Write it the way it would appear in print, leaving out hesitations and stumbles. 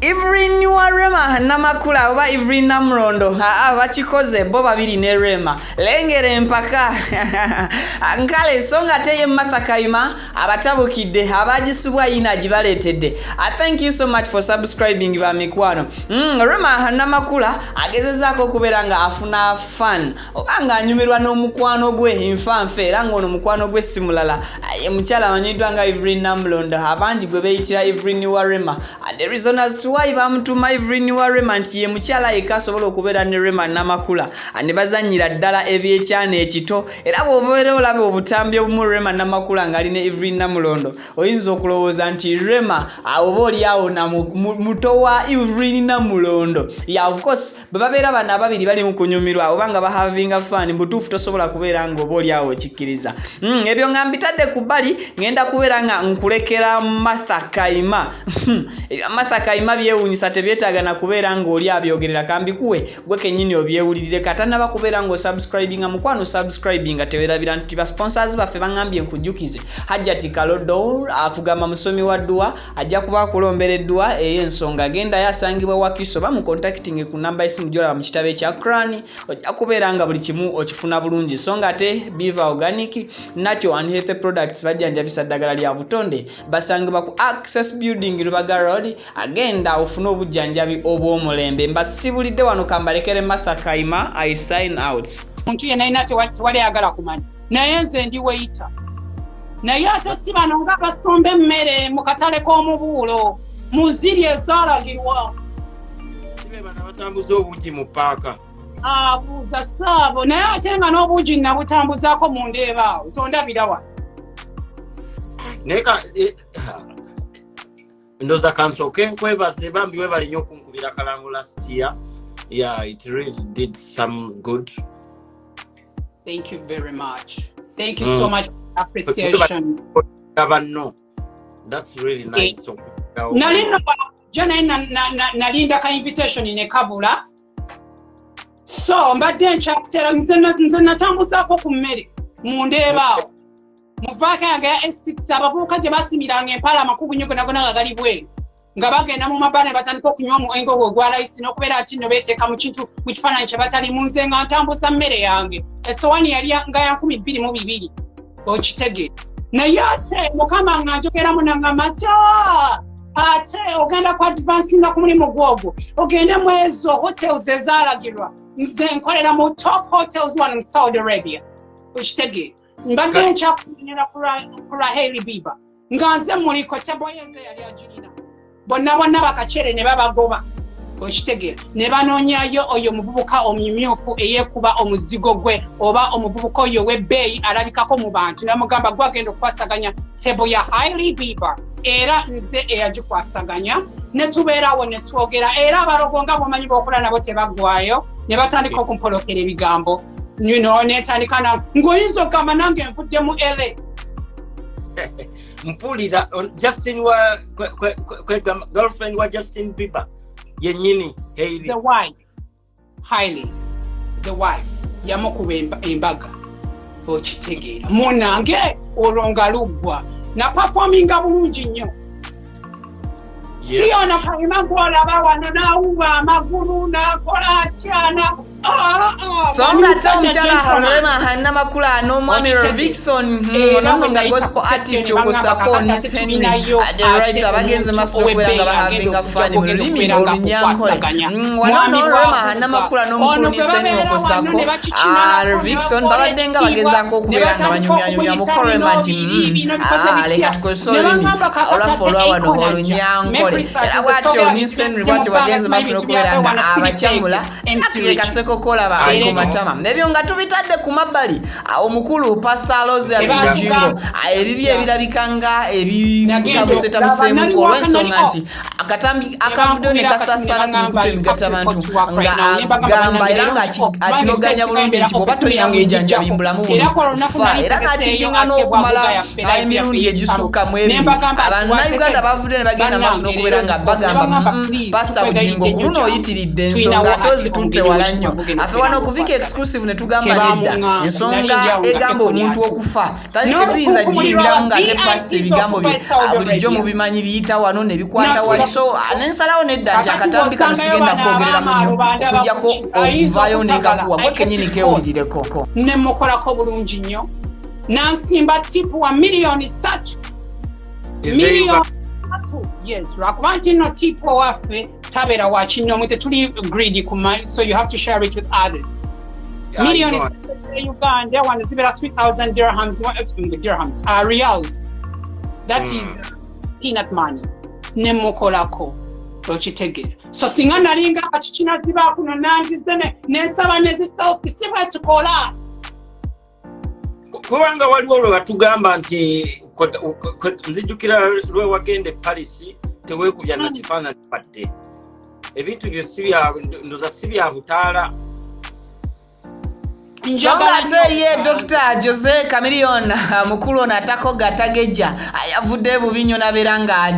Evelyn wa Rema Namakula oba Evelyn Namulondo bakikoze bo babiri ne Rema lengere empaka nkale songa teye Maziga abatabukidde abagisubwa ina gibaletedde. I thank you so much for subscribing ba mikwano. Rema Namakula agezezaako kubeera nga afuna fan obanga anyumirwa n'omukwano gwe infanfe era ngono mukwano gwe simulala ye mukyala amanyiddwa nga Evelyn Namulondo abangi gwe beyitira Evelyn wa Rema. The reason as to why bamutuma Evelyn wa Rema nti ye mukyala yeka asobola okubeera ne Rema Namakula ne bazannyira ddala ebyekyana ekito era bw'obeera olaba obutambi obumu Rema Namakula ng'ali ne Evelyn Namulondo oyinza okulowooza nti Rema oba oli awo na muto wa Evelyn Namulondo. Yeah, of course bwe babeera bano ababiri bali mu kunyumirwa obanga bahavinga fan butuufu tosobola kubeera nga oba oli awo okikkiriza. Ebyo nga mbitadde ku bbali ngenda kubeera nga nkulekera Maziga byewuunyisa tebyetaaga na kubeera nga oli abyogerera kambikuwe gwe kennyini obyewulirire katana bakubeera nga osubscribinga mukwano subscribinga tewerabira nti ba sponsors baffe bangambye nkujjukize Hajjati Kalodo akugamba musomi wa ddua ajja kuba akulombereddwa ey'ensonga genda yasangibwa wakiso ba mu contacting ku namba isimu gyolaba mu kitabe kya Crani ojja kubeera nga buli kimu okifuna bulungi songa te Biva Organic Nacho and Health Products bajjanjabisa ddagala lya butonde basangibwa ku Access Building Rubaga Road agenda ofuna obujjanjabi obw'omulembe mbasibulidde wano kambalekere Maziga I sign out. Muntu yenna ina tewali agala kumanya naye nze ndi weita naye ate si bano nga basomba emmere mu katale k'omubuulo muziri ezaalagirwa sibe bana batambuza obuugi mu paaka abuuza saabo naye ate nga n'obuugi nabutambuzaako mu ndeeba tondabirawa neka ndoza kanso kwebaze bambi webali nnyo okunkubira kalango last year. Yeah, it really did some good. Thank you very much. Thank you so much for appreciation. No, that's really nice. Nalinda ka invitation in Kabula. So mbadde nkyakutera nze natambuzaako ku mmere mu ndeebaawo muvaaka yange ya S6 abavubuka gye basimiranga empala amakubu nnyo gonna gagali bweru nga bagenda mu mabane batandika okunywa mu engo ogwa layisi n'okubeera kino beeteeka mu kintu mu kifaananyi kye batali mu nze nga ntambuza mmere yange essowaani yali nga ya 12 okitegeera naye ate mukama nga njogeramu nangamba nti ate ogenda ku advancinga ku mulimu gwogwo ogende mu ezo hotels ezaalagirwa nze nkolera mu top hotels wano mu Saudi Arabia okitegeera mbadde nkyakunyera ku Raheli Biba nga nze muliko teboyenze yali agirina bonna bakacere ne babagoba okitegeera ne banoonyayo oyo muvubuka omumyufu eyeekuba omuzigo gwe oba omuvubuka oyo w'ebbeeyi alabikako mu bantu namugamba gwagenda okukwasaganya tebo ya Hailey Bieber era nze eyagikwasaganya ne tubeerawo ne twogera era abalogo nga bwomanyi b'okola nabo tebaggwayo ne batandika okumpolokera ebigambo netandika na ngoyinza okugamba nange nvudde mu LA mpulira Justin wa girlfriend wa Justin Bieber yennyini Hailey the wife Hailey the wife yamukuba embaga okitegeera munange olonga luggwa na performinga bulungi nnyo Siona kalima gwolaba wano n'awuba amagulu n'akola atyana songa omukyala Rema Namakula n'omwami Vixen onamwe nga gospel artist okusako niseni the right abagenzi maaso okubeera nga bahavinga fani mu lulimi olunyankole wano Rema Namakula n'omukulu niseni okusako Vixen babadde nga bagezaako okubeera nga banyumyanyumya mu korema nti leka tukozesa olulimi olwafa wano olunyankole era bwatyo niseni bwatyo bagenzi maaso n'okubeera nga abakyamula kaseko kola ba ku matama nebyo nga tubitadde ku mabbali omukulu Pastor Roses Mujingo ebibye ebirabikanga ebitabuseta busemu ko olw'ensonga nti akatambi akavudo ne kasasala ku mikutu emigata abantu nga agamba era nga akinoganya bulungi nti bwoba tolina mujjanjabi mbulamu bufa era ng'akibinga n'okumala emirundi egisukka mu ebiri Uganda bavude ne bagenda maaso n'okubeera nga bagamba Pastor Mujingo ku luno oyitiridde ensonga ate ozitutte wala nnyo afe wano okuvika exclusive ne tugamba nedda ensonga egamba omuntu okufa tuyinza giyingiramu ng'ate pasita ebigambo bye bulijjo mubimanyi biyita wano ne bikwata wali so nensalawo nedda nti akatambi kano sigenda kwogerera munyo okujjako okuvaayo nekakuwa gwe kenyini kewulirireko ne mukolako bulungi nnyo nansimba tipu wa miliyoni 3 miliyoni 3 yes lwakuba nti nno tipu waffe tabeera wa kinnomwe tetuli greedy so you have to share it with others miliyoni Uganda one zibera 3000 dirhams reals that is peanut money ne mukolako okitegera so singa nalinga akikinaziba kuno nandize nensaba nezisooki si bwe tukola kubanga waliwo lwe batugamba nti nzijukira lwe wagende Paris teweekubya na kifaananyi padde ebintu byo ndoza si bya butaala songa ate ye Dr. Jose Chameleon mukulu ono atako gatageja ayavudde bubi nnyo nabeera ng'ajja